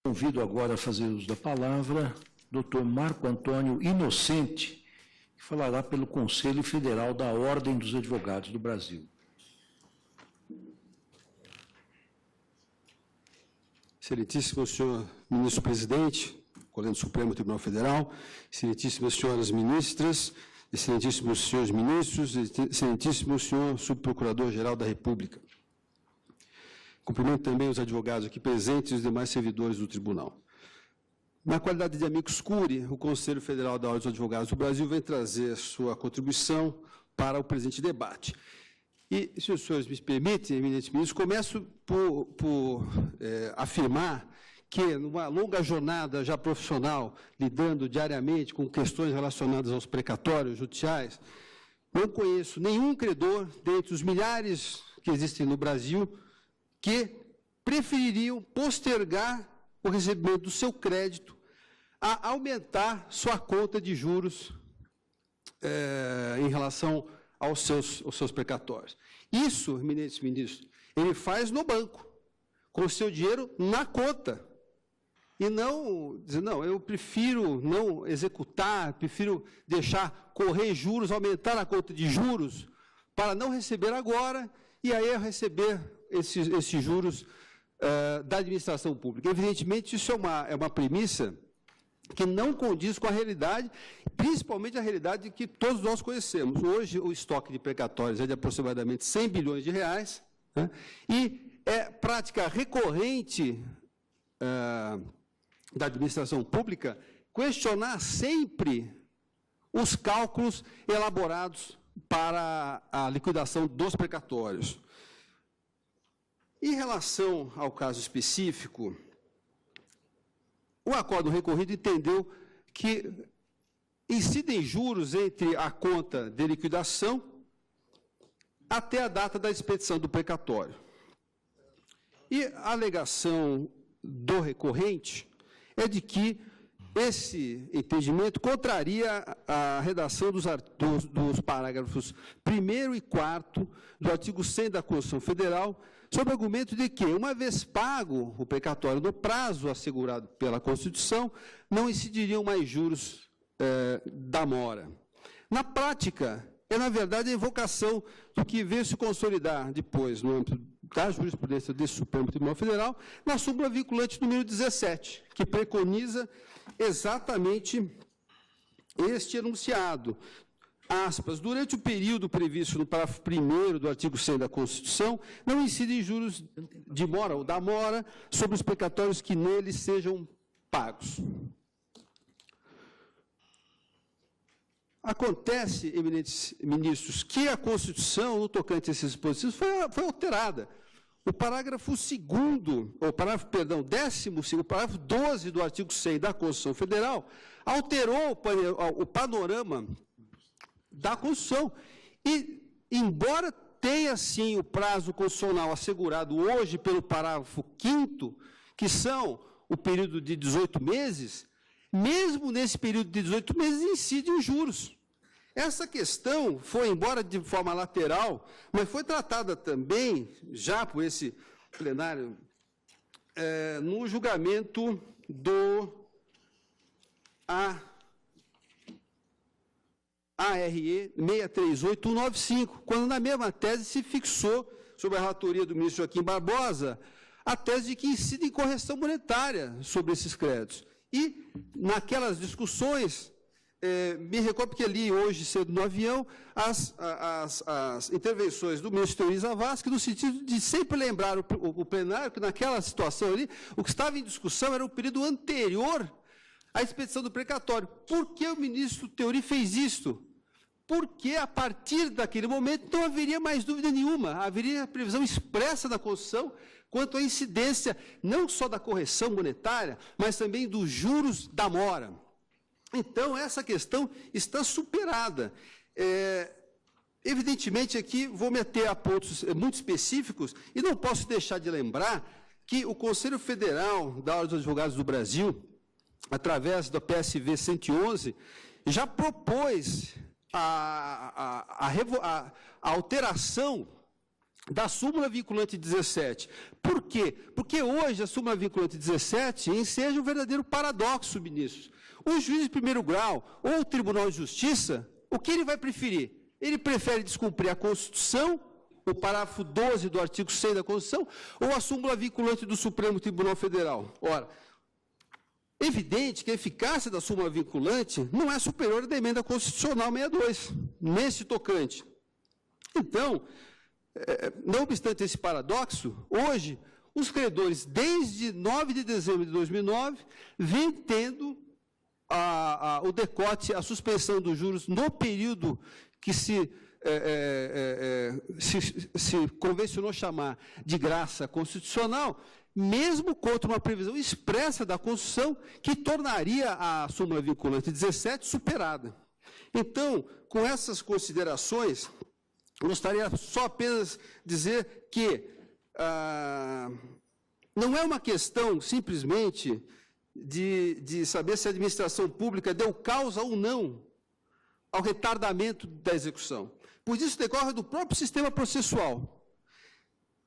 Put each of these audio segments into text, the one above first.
Convido agora a fazer uso da palavra Dr. Marco Antônio Inocente, que falará pelo Conselho Federal da Ordem dos Advogados do Brasil. Excelentíssimo senhor ministro-presidente, Colégio Supremo Tribunal Federal, excelentíssimas senhoras ministras, excelentíssimos senhores ministros, excelentíssimo senhor subprocurador-geral da República. Cumprimento também os advogados aqui presentes e os demais servidores do tribunal. Na qualidade de amicus curiae, o Conselho Federal da Ordem dos Advogados do Brasil vem trazer sua contribuição para o presente debate. E, se os senhores me permitem, eminentes ministros, começo por afirmar que, numa longa jornada já profissional, lidando diariamente com questões relacionadas aos precatórios judiciais, não conheço nenhum credor, dentre os milhares que existem no Brasil, que prefeririam postergar o recebimento do seu crédito a aumentar sua conta de juros em relação aos seus precatórios. Isso, eminentes ministros, ele faz no banco, com o seu dinheiro na conta. E não dizer, não, eu prefiro não executar, prefiro deixar correr juros, aumentar a conta de juros, para não receber agora, e aí eu receber esses juros da administração pública. Evidentemente, isso é uma premissa que não condiz com a realidade, principalmente a realidade que todos nós conhecemos. Hoje, o estoque de precatórios é de aproximadamente 100 bilhões de reais, né? E é prática recorrente da administração pública questionar sempre os cálculos elaborados para a liquidação dos precatórios. Em relação ao caso específico, o acórdão recorrido entendeu que incidem juros entre a conta de liquidação até a data da expedição do precatório. E a alegação do recorrente é de que esse entendimento contraria a redação dos parágrafos 1º e 4º do artigo 100 da Constituição Federal, sob o argumento de que, uma vez pago o precatório no prazo assegurado pela Constituição, não incidiriam mais juros da mora. Na prática, é, na verdade, a invocação do que veio se consolidar depois, no âmbito da jurisprudência desse Supremo Tribunal Federal, na súmula vinculante número 17, que preconiza exatamente este enunciado. Aspas, durante o período previsto no parágrafo 1º do artigo 100 da Constituição, não incidem juros de mora ou da mora sobre os precatórios que neles sejam pagos. Acontece, eminentes ministros, que a Constituição, no tocante a esses dispositivos, foi alterada. O parágrafo 2º, o parágrafo 12 do artigo 100 da Constituição Federal, alterou o panorama da Constituição. E, embora tenha, sim, o prazo constitucional assegurado hoje pelo parágrafo 5º, que são o período de 18 meses, mesmo nesse período de 18 meses incidem os juros. Essa questão foi, embora de forma lateral, mas foi tratada também, já por esse plenário, no julgamento do ARE 638195, quando na mesma tese se fixou, sob a relatoria do ministro Joaquim Barbosa, a tese de que incide correção monetária sobre esses créditos. E, naquelas discussões, me recordo que ali, hoje, cedo no avião, as intervenções do ministro Teori Zavascki, no sentido de sempre lembrar o plenário que, naquela situação ali, o que estava em discussão era o período anterior à expedição do precatório. Por que o ministro Teori fez isto? Porque, a partir daquele momento, não haveria mais dúvida nenhuma, haveria previsão expressa da Constituição quanto à incidência não só da correção monetária, mas também dos juros da mora. Então, essa questão está superada. Evidentemente, aqui vou meter a pontos muito específicos e não posso deixar de lembrar que o Conselho Federal da Ordem dos Advogados do Brasil, através do PSV 111, já propôs a alteração da súmula vinculante 17. Por quê? Porque hoje a súmula vinculante 17 enseja um verdadeiro paradoxo, ministros. O juiz de primeiro grau ou o Tribunal de Justiça, o que ele vai preferir? Ele prefere descumprir a Constituição, o parágrafo 12 do artigo 6 da Constituição, ou a súmula vinculante do Supremo Tribunal Federal? Ora, evidente que a eficácia da súmula vinculante não é superior à da emenda constitucional 62, nesse tocante. Então, não obstante esse paradoxo, hoje, os credores, desde 9 de dezembro de 2009, vêm tendo o decote, a suspensão dos juros no período que se convencionou chamar de graça constitucional, mesmo contra uma previsão expressa da Constituição que tornaria a súmula vinculante 17 superada. Então, com essas considerações, gostaria só apenas dizer que não é uma questão simplesmente de saber se a administração pública deu causa ou não ao retardamento da execução, pois isso decorre do próprio sistema processual.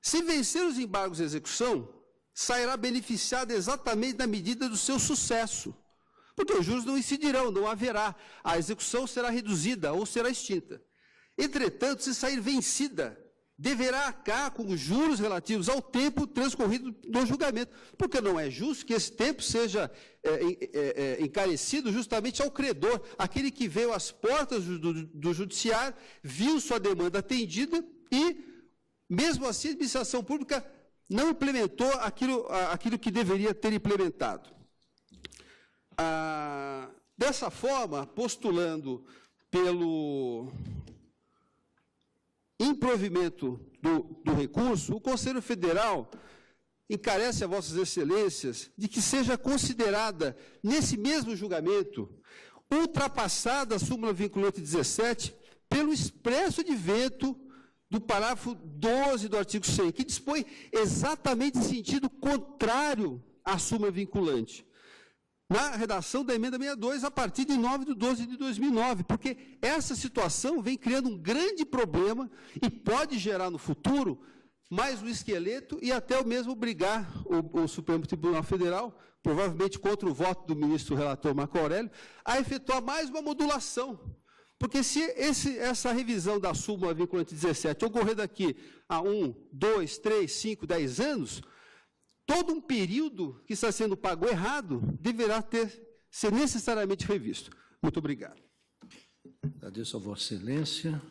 Se vencer os embargos de execução, sairá beneficiado exatamente na medida do seu sucesso, porque os juros não incidirão, não haverá, a execução será reduzida ou será extinta. Entretanto, se sair vencida, deverá arcar com os juros relativos ao tempo transcorrido no julgamento, porque não é justo que esse tempo seja encarecido justamente ao credor, aquele que veio às portas do judiciário, viu sua demanda atendida e, mesmo assim, a administração pública não implementou aquilo que deveria ter implementado. Dessa forma, postulando pelo improvimento do recurso, o Conselho Federal encarece a Vossas Excelências de que seja considerada, nesse mesmo julgamento, ultrapassada a súmula vinculante 17 pelo expresso de veto do parágrafo 12 do artigo 100, que dispõe exatamente em sentido contrário à súmula vinculante, na redação da emenda 62, a partir de 9/12 de 2009, porque essa situação vem criando um grande problema e pode gerar no futuro mais um esqueleto e até mesmo obrigar o Supremo Tribunal Federal, provavelmente contra o voto do ministro relator Marco Aurélio, a efetuar mais uma modulação. Porque se essa revisão da súmula vinculante 17 ocorrer daqui a 1, 2, 3, 5, 10 anos, todo um período que está sendo pago errado deverá ser necessariamente revisto. Muito obrigado. Agradeço a Vossa Excelência.